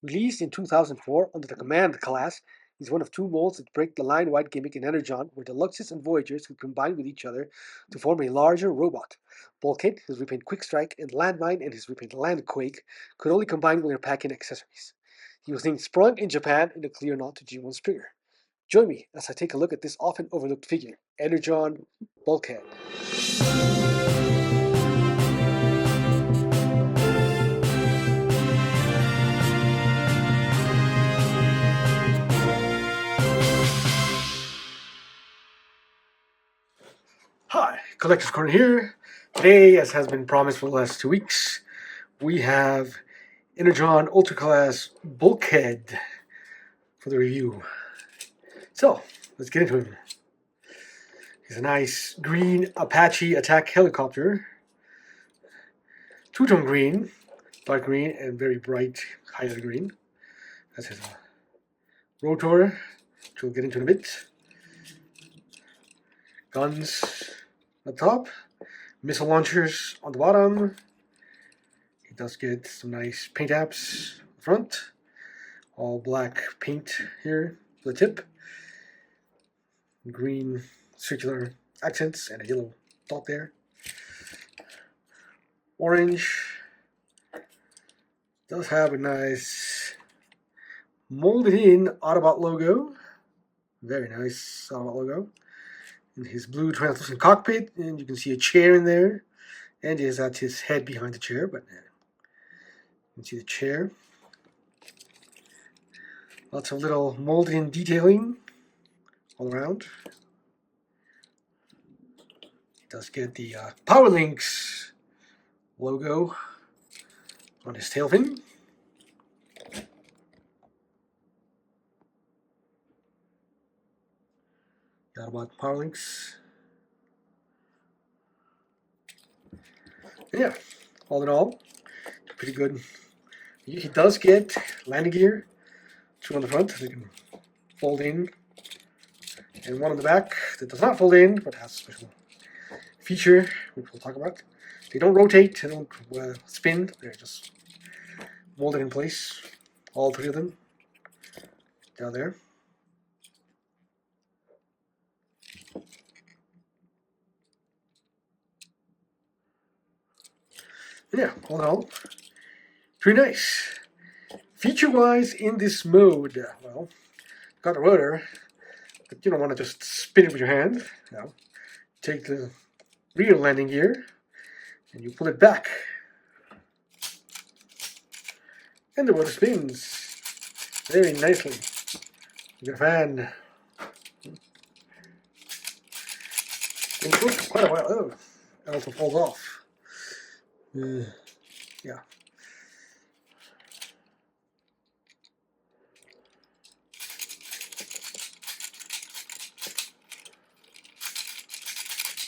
Released in 2004 under the Command Class, he's one of two molds that break the line-wide gimmick in Energon, where the Luxus and Voyagers could combine with each other to form a larger robot. Bulkhead, his repaint Quick Strike, and Landmine and his repaint Landquake could only combine with their pack-in accessories. He was named Sprung in Japan in a clear nod to G1 Springer. Join me as I take a look at this often overlooked figure, Energon Bulkhead. Hi, Collector's Corner here. Today, as has been promised for the last 2 weeks, we have Energon Ultra Class Bulkhead for the review. So, let's get into him. He's a nice green Apache attack helicopter. Two-tone green, dark green, and very bright highlighter green. That's his rotor, which we'll get into in a bit. Guns at the top, missile launchers on the bottom. He does get some nice paint apps in the front. All black paint here for the tip. Green circular accents and a yellow dot there. Orange. Does have a nice molded in Autobot logo. Very nice Autobot logo. In his blue translucent cockpit, and you can see a chair in there. And that's his head behind the chair, but you can see the chair. Lots of little molded in detailing all around. He does get the Power Links logo on his tail fin. Got about Power Links. Yeah, all in all, pretty good. He does get landing gear, two on the front that can fold in, and one on the back that does not fold in but has a special feature, which we'll talk about. They don't rotate, they don't spin, they're just molded in place, all three of them, down there. Yeah, all in all, pretty nice. Feature-wise, in this mode, well, got a rotor, but you don't want to just spin it with your hand. No. Take the rear landing gear, and you pull it back. And the rotor spins very nicely. You got a fan. It took quite a while. Oh, it also falls off. Yeah.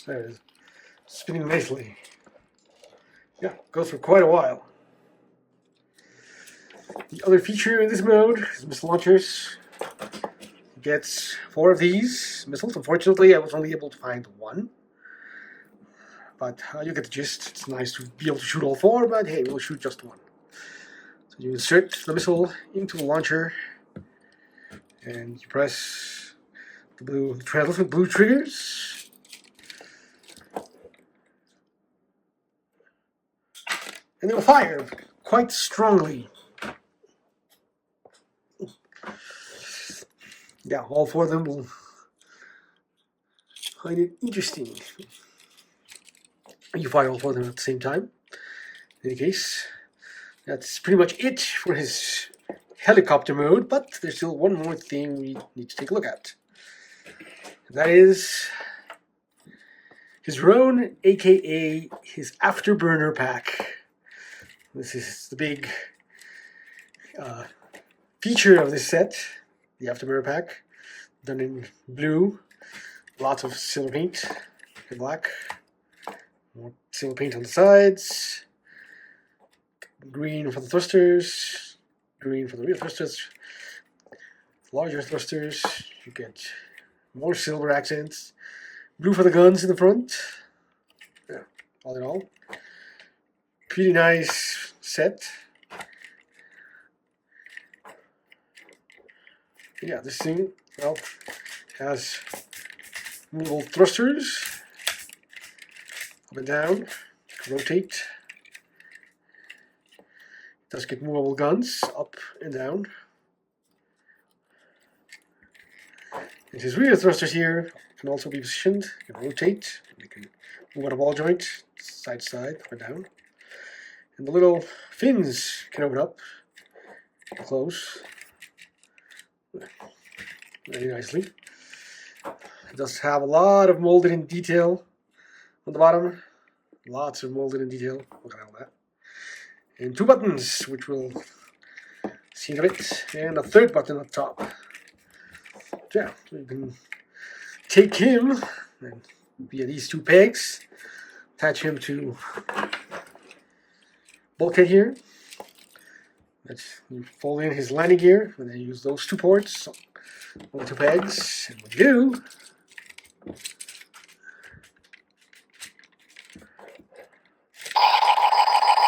There it is. Spinning nicely. Yeah, goes for quite a while. The other feature in this mode is missile launchers. It gets 4 of these missiles. Unfortunately, I was only able to find 1. But you get the gist. It's nice to be able to shoot all 4, but hey, we'll shoot just 1. So you insert the missile into the launcher, and you press the translucent blue triggers. And they will fire quite strongly. Yeah, all 4 of them will find it interesting. You fire all 4 of them at the same time. In any case, that's pretty much it for his helicopter mode, but there's still one more thing we need to take a look at. That is his drone, aka his afterburner pack. This is the big feature of this set, the afterburner pack, done in blue, lots of silver paint and black, more silver paint on the sides, green for the thrusters, green for the rear thrusters, larger thrusters, you get more silver accents, blue for the guns in the front. Yeah, all in all, pretty nice set. Yeah, this thing, well, has movable thrusters up and down, rotate. It does get movable guns up and down. And his rear thrusters here can also be positioned. You can rotate. You can move on a ball joint, side to side, up and down. And the little fins can open up and close very nicely. It does have a lot of molded in detail on the bottom. Lots of molded in detail. Look at all that. And 2 buttons, which we'll see in a bit. And a 3rd button up top. Yeah, so you can take him and via these 2 pegs, attach him to bulkhead here. You fold in his landing gear, and then you use those 2 ports on the 2 pegs. And when you do,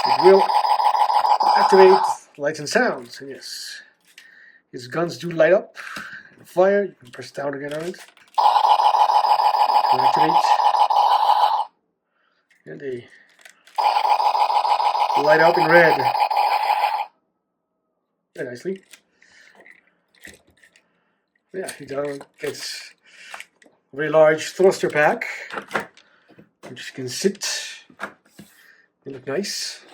it will activate lights and sounds. And yes, his guns do light up and fire. You can press down again on it to activate. And they light up in red. Very nicely. Yeah, he gets a very large thruster pack, which can sit and look nice.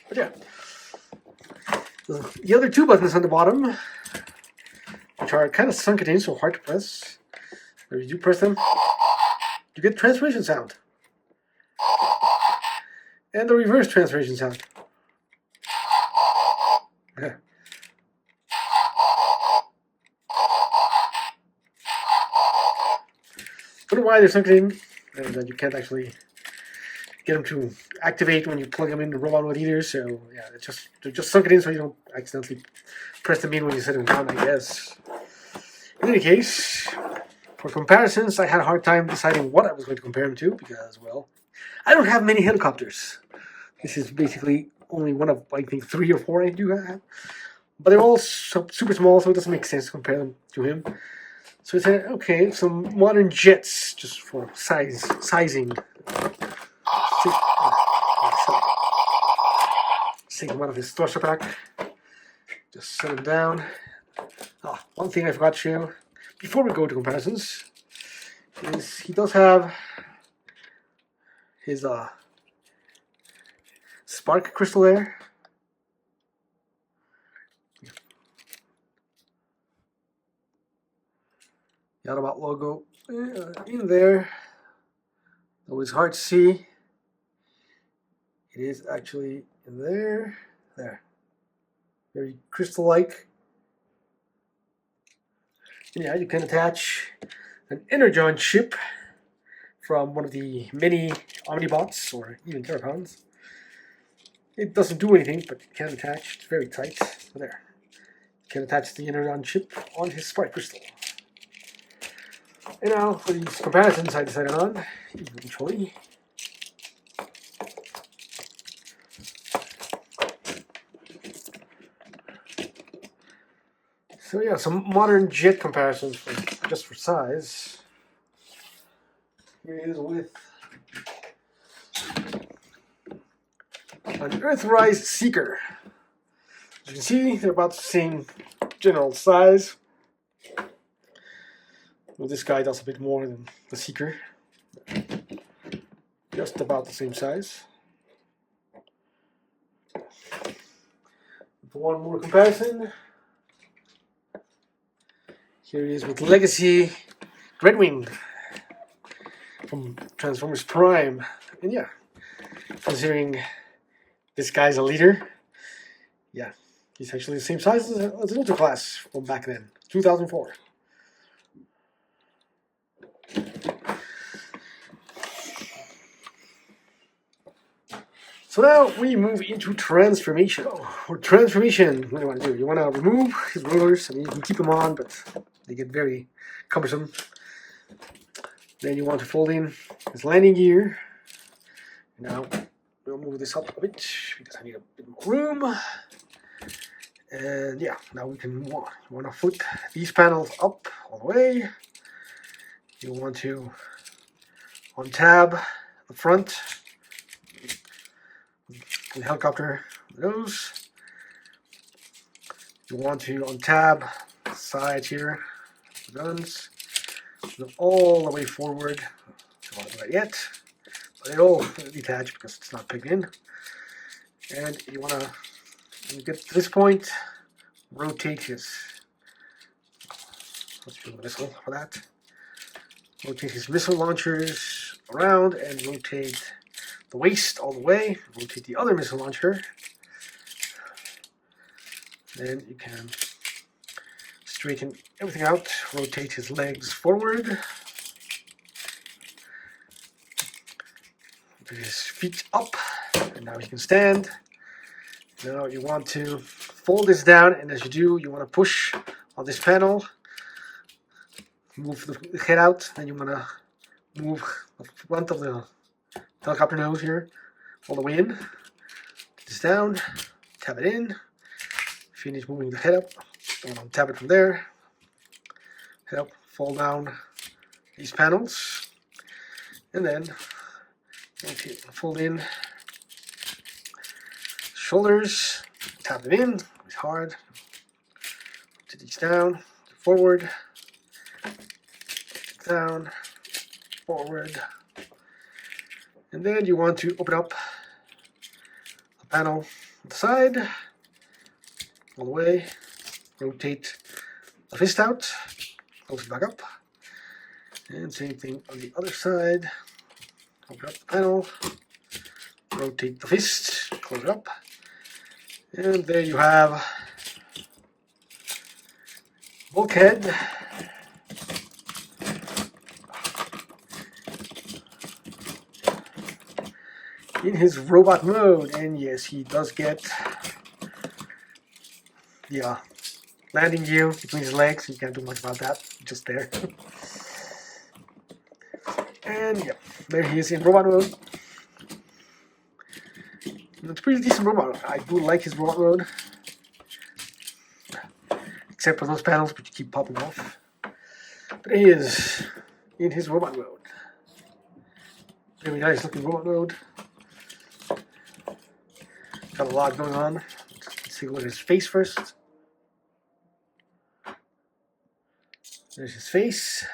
But yeah, the other 2 buttons on the bottom, which are kind of sunken in, so hard to press. When you press them, you get transmission sound. And the reverse transmission sound. Yeah. I don't know why they're sunken in, and that you can't actually get them to activate when you plug them in the robot mode either. So yeah, they're just sunken in so you don't accidentally press them in when you set them down, I guess. In any case, for comparisons, I had a hard time deciding what I was going to compare them to because, well, I don't have many helicopters. This is basically only one of, I think, 3 or 4 I do have. But they're all super small, so it doesn't make sense to compare them to him. So I said, okay, some modern jets, just for sizing. Take him out of his thruster pack. Just set him down. One thing I forgot to show before we go to comparisons is he does have his spark crystal there. The Autobot logo in there. Though it's hard to see, it is actually in there. There. Very crystal-like. And yeah, you can attach an Energon chip from one of the many Omnibots or even Terracons. It doesn't do anything, but it can attach. It's very tight. So there. You can attach the Energon chip on his spark crystal. And now for these comparisons I decided on eventually. So yeah, some modern jet comparisons just for size. Here it is with an Earthrise Seeker. As you can see, they're about the same general size. Well, this guy does a bit more than the Seeker. Just about the same size. For one more comparison, here he is with Legacy Dreadwing from Transformers Prime. And yeah, considering this guy's a leader, yeah, he's actually the same size as an Ultra Class from back then, 2004. So now we move into transformation. For transformation, what do you want to do? You want to remove his rollers. I mean, you can keep them on, but they get very cumbersome. Then you want to fold in his landing gear. Now we'll to move this up a bit because I need a bit more room. And yeah, now we can move on. You want to put these panels up all the way. You want to untab the front, the helicopter nose. You want to untab the sides here, the guns, go all the way forward. Don't want to do that yet, but it'll detach because it's not plugged in. And you want to, when you get to this point, rotate his. Let's do the missile for that. Rotate his missile launchers around and rotate the waist all the way. Rotate the other missile launcher. Then you can straighten everything out. Rotate his legs forward. Rotate his feet up. And now he can stand. Now you want to fold this down, and as you do, you want to push on this panel. Move the head out, then you want to move the front of the helicopter nose here all the way in. Get this down, tap it in, finish moving the head up, don't tap it from there. Head up, fold down these panels, and then fold in shoulders, tap them in, it's hard. Put these down, forward, down, forward, and then you want to open up the panel on the side all the way, rotate the fist out, close it back up, and same thing on the other side. Open up the panel, rotate the fist, close it up, and there you have Bulkhead. In his robot mode, and yes, he does get the landing gear between his legs. You can't do much about that, just there. And yeah, there he is in robot mode. It's a pretty decent robot. I do like his robot mode, except for those panels which keep popping off. But he is in his robot mode. Very nice looking robot mode. Got a lot going on. Let's take a look at his face first. There's his face.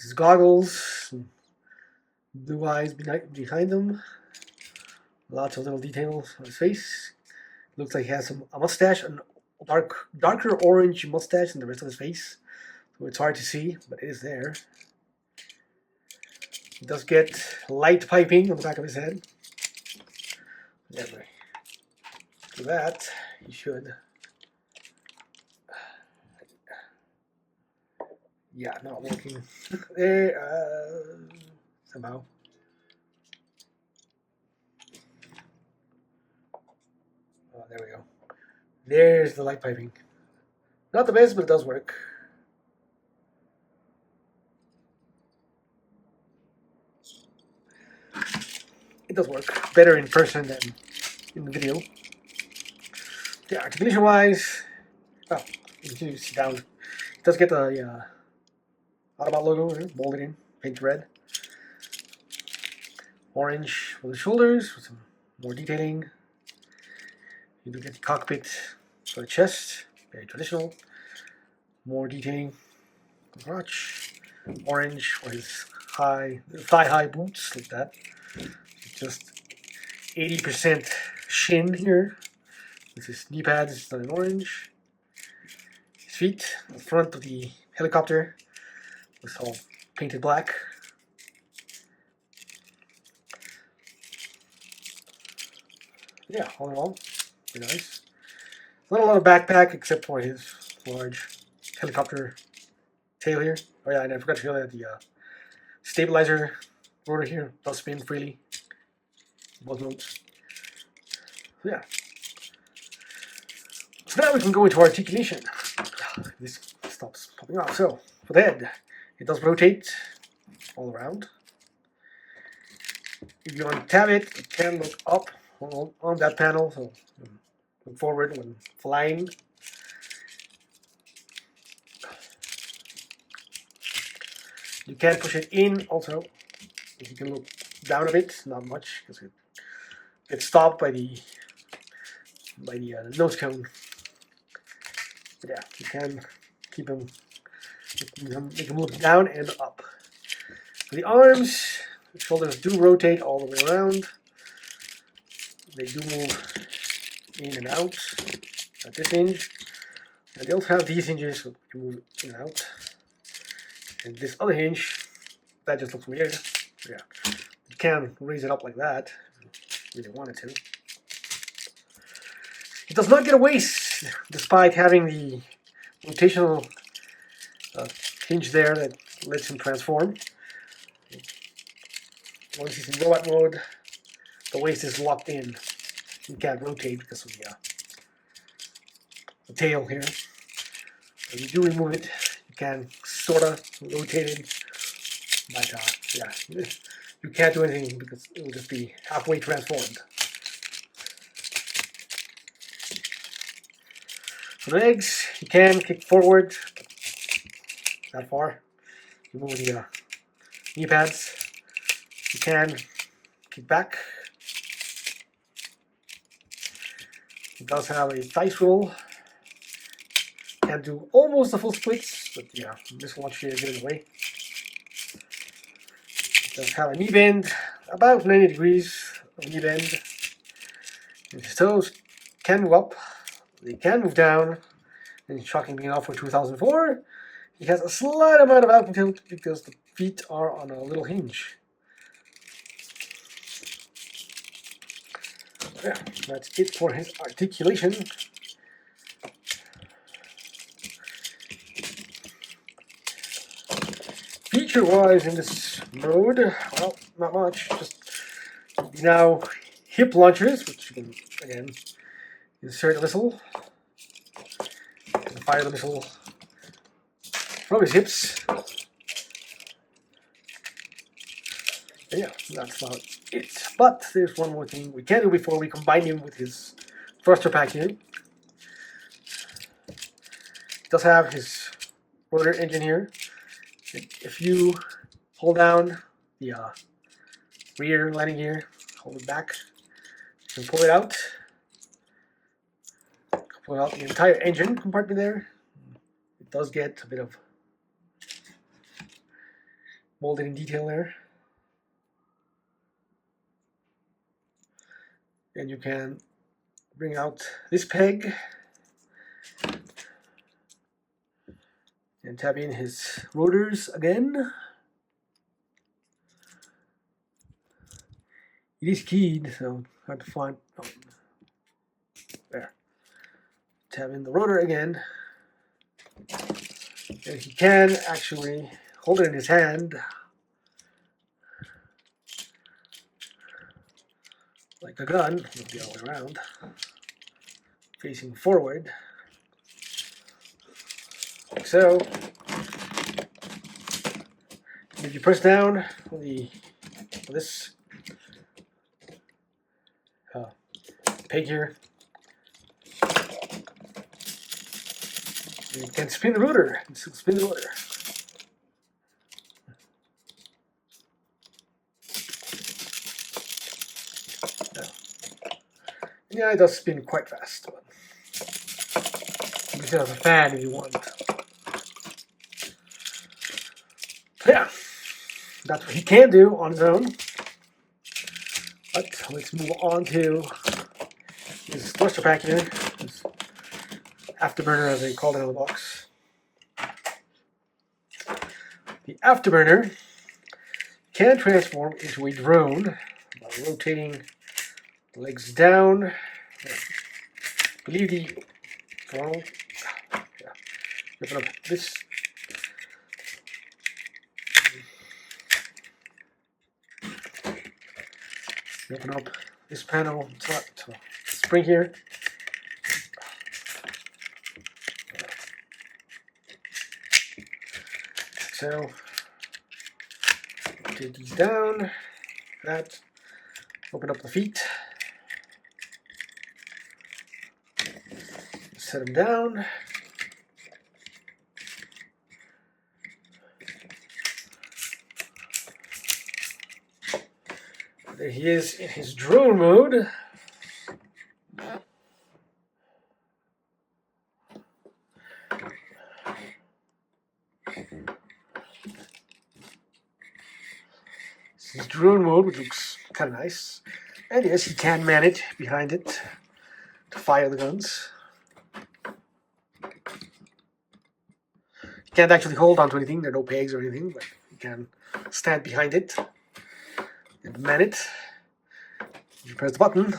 His goggles. Blue eyes behind them. Lots of little details on his face. Looks like he has a mustache, a darker orange mustache than the rest of his face. So it's hard to see, but it is there. He does get light piping on the back of his head. Anyway, after that, he should. Yeah, not working. There, somehow. Oh, there we go. There's the light piping. Not the best, but it does work. It does work better in person than in the video. Yeah, articulation-wise, oh, you can see down. It does get the Autobot logo here, molded in, painted red. Orange for the shoulders, with some more detailing. You do get the cockpit for the chest, very traditional. More detailing for the crotch. Orange for his thigh-high boots, like that. Just 80% shin here. This is knee pads, it's done in orange. His feet, the front of the helicopter, was all painted black. Yeah, all in all, very nice. Not a lot of backpack except for his large helicopter tail here. Oh yeah, and I forgot to show that the stabilizer rotor here does spin freely. Both modes. So yeah. So now we can go into articulation. This stops popping off. So for the head, it does rotate all around. if you untap it, you can look up on that panel, so look forward when flying. You can push it in also. You can look down a bit, not much, because it gets stopped by the nose cone. But yeah, you can keep them, make them look down and up. For the arms, the shoulders do rotate all the way around. They do move in and out at this hinge. And they also have these hinges, so you can move in and out. And this other hinge, that just looks weird. Yeah, you can raise it up like that if you really wanted to. It does not get a waist, despite having the rotational hinge there that lets him transform. Once he's in robot mode, the waist is locked in. You can't rotate because of the tail here. When you do remove it, you can sort of rotate it, but yeah, you can't do anything because it will just be halfway transformed. For the legs, you can kick forward that far. You move the knee pads. You can kick back. It does have a thigh swivel. Can't do almost the full splits, but yeah, this one should get it away. It does have a knee bend, about 90 degrees of knee bend. And his toes can move up, they can move down, and shockingly enough for 2004, he has a slight amount of outward tilt because the feet are on a little hinge. Yeah, that's it for his articulation. Feature-wise in this mode, well, not much. Just now hip launchers, which you can, again, insert a missile and fire the missile from his hips. And yeah, that's about it. But there's one more thing we can do before we combine him with his thruster pack here. It does have his rotor engine here. If you hold down the rear landing gear, hold it back, you can pull it out. Pull out the entire engine compartment there. It does get a bit of molded in detail there. And you can bring out this peg and tap in his rotors again. It is keyed, so hard to find. Oh, there. Tap in the rotor again. And he can actually hold it in his hand like a gun, the other way around, facing forward, like so. If you press down this peg here, you can spin the rotor. Spin the rotor. Yeah, it does spin quite fast, but you can use it as a fan if you want. Yeah, that's what he can do on his own. But let's move on to his thruster pack here, his afterburner as they call it in the box. The afterburner can transform into a drone by rotating the legs down. I believe the throttle. Yeah, open up this. Open up this panel, spring here. So take these down. That Open up the feet. Set him down. There he is in his drone mode. This is drone mode, which looks kind of nice. And yes, he can man it behind it to fire the guns. He can't actually hold onto anything. There are no pegs or anything, but he can stand behind it and man it. If you press the button,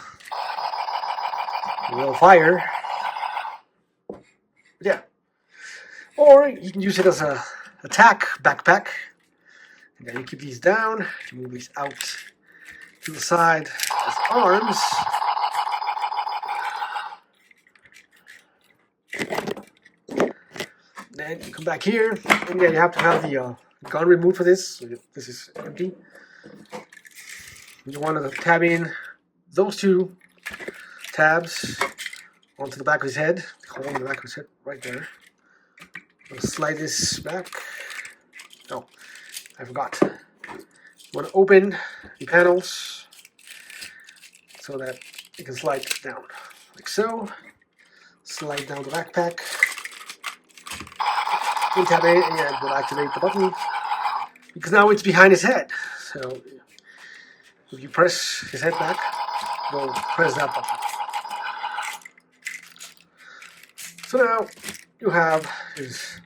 it will fire. But yeah. Or you can use it as a attack backpack. And then you keep these down. You move these out to the side as arms. Then you come back here, and yeah, you have to have the gun removed for this. So this is empty. You want to tab in those two tabs onto the back of his head. Hole in the back of his head, right there. I'll slide this back. Oh, I forgot. You want to open the panels so that it can slide down, like so. Slide down the backpack. You tap it, and yeah, it will activate the button because now it's behind his head. So if you press his head back, you'll press that button. So now you have his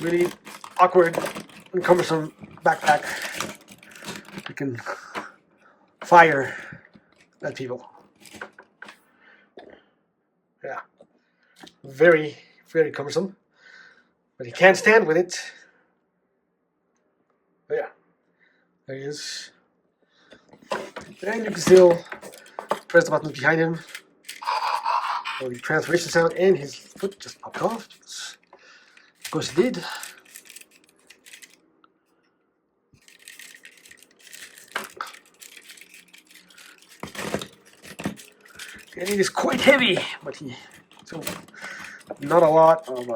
really awkward and cumbersome backpack. You can fire at people. Yeah, very, very cumbersome, but he can't stand with it. But yeah, there he is. And you can still press the buttons behind him. So the transformation sound, and his foot just popped off. Of course it did. And it is quite heavy, but so not a lot of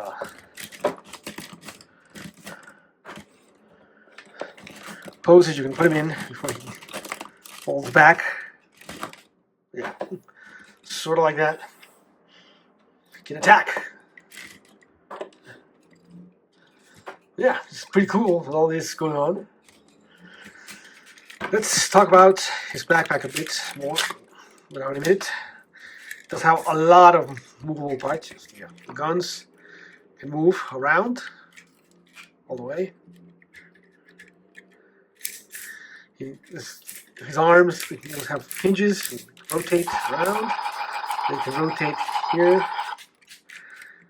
poses you can put him in before he falls back. Yeah, sort of like that. He can attack. Yeah, it's pretty cool with all this going on. Let's talk about his backpack a bit more without a minute. It does have a lot of movable parts. Yeah, the guns can move around all the way. His arms have hinges, rotate around. They can rotate here.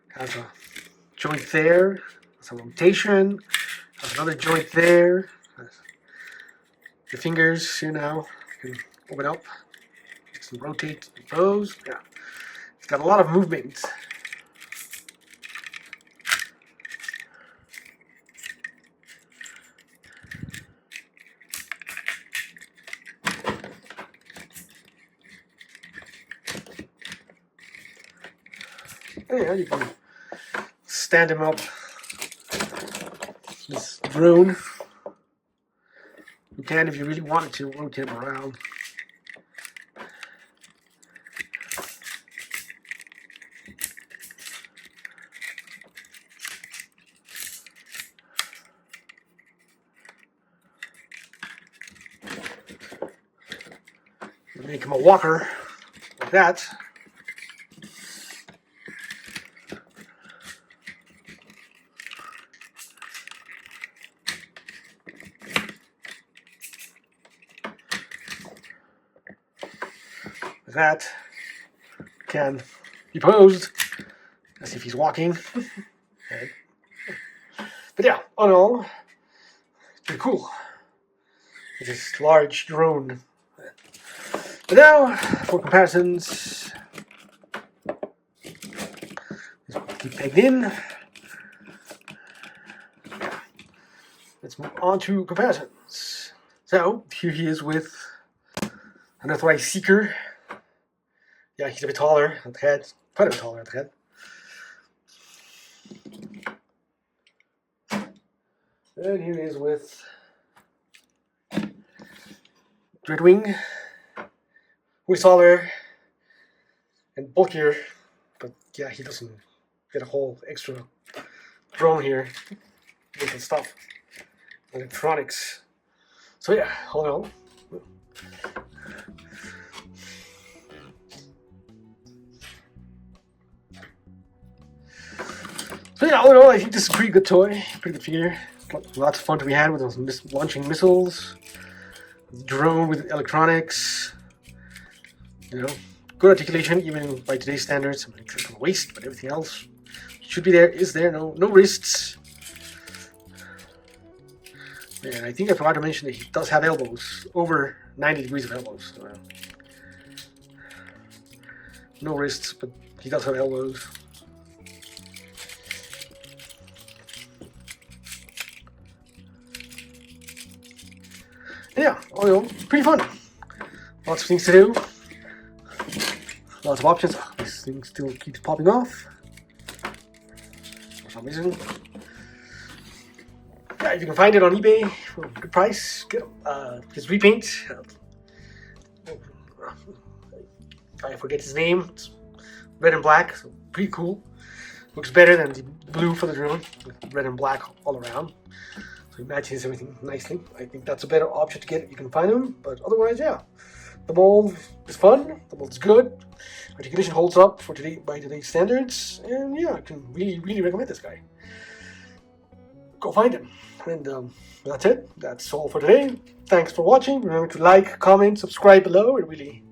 Has a joint there. Has a rotation. Has another joint there. Your fingers here now can open up. You can rotate those. Yeah, it's got a lot of movement. Yeah, you can stand him up. This drone. You can, if you really wanted to, rotate him around. Make him a walker like that. That can be posed as if he's walking. Okay. But yeah, all in all, it's pretty cool. It's this large drone. But now, for comparisons, this will keep pegged in. let's move on to comparisons. So here he is with an Unauthorized Seeker. Yeah, he's a bit taller at the head, quite a bit taller at the head. And here he is with Dreadwing, who is taller and bulkier, but yeah, he doesn't get a whole extra drone here with the stuff, electronics. So yeah, all in all. So yeah, all in all, I think this is a pretty good toy, pretty good figure. Lots of fun to be had with those launching missiles, drone with electronics. You know, good articulation even by today's standards. I'm like on the waist, but everything else should be there. Is there? No wrists. And I think I forgot to mention that he does have elbows, over 90 degrees of elbows. So, no wrists, but he does have elbows. Yeah, all in all, pretty fun. Lots of things to do. Lots of options. This thing still keeps popping off for some reason. Yeah, if you can find it on eBay for a good price, get his repaint. I forget his name. It's red and black, so pretty cool. Looks better than the blue for the drone, with red and black all around. So it matches everything nicely. I think that's a better option to get if you can find them. But otherwise, yeah, the mold is fun. The mold is good. Articulation holds up for today by today's standards, and yeah, I can really recommend this guy. Go find him. And that's it. That's all for today. Thanks for watching. Remember to like, comment, subscribe below. It really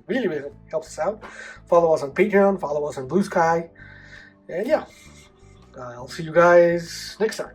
helps us out. Follow us on Patreon. Follow us on Blue Sky. And yeah, I'll see you guys next time.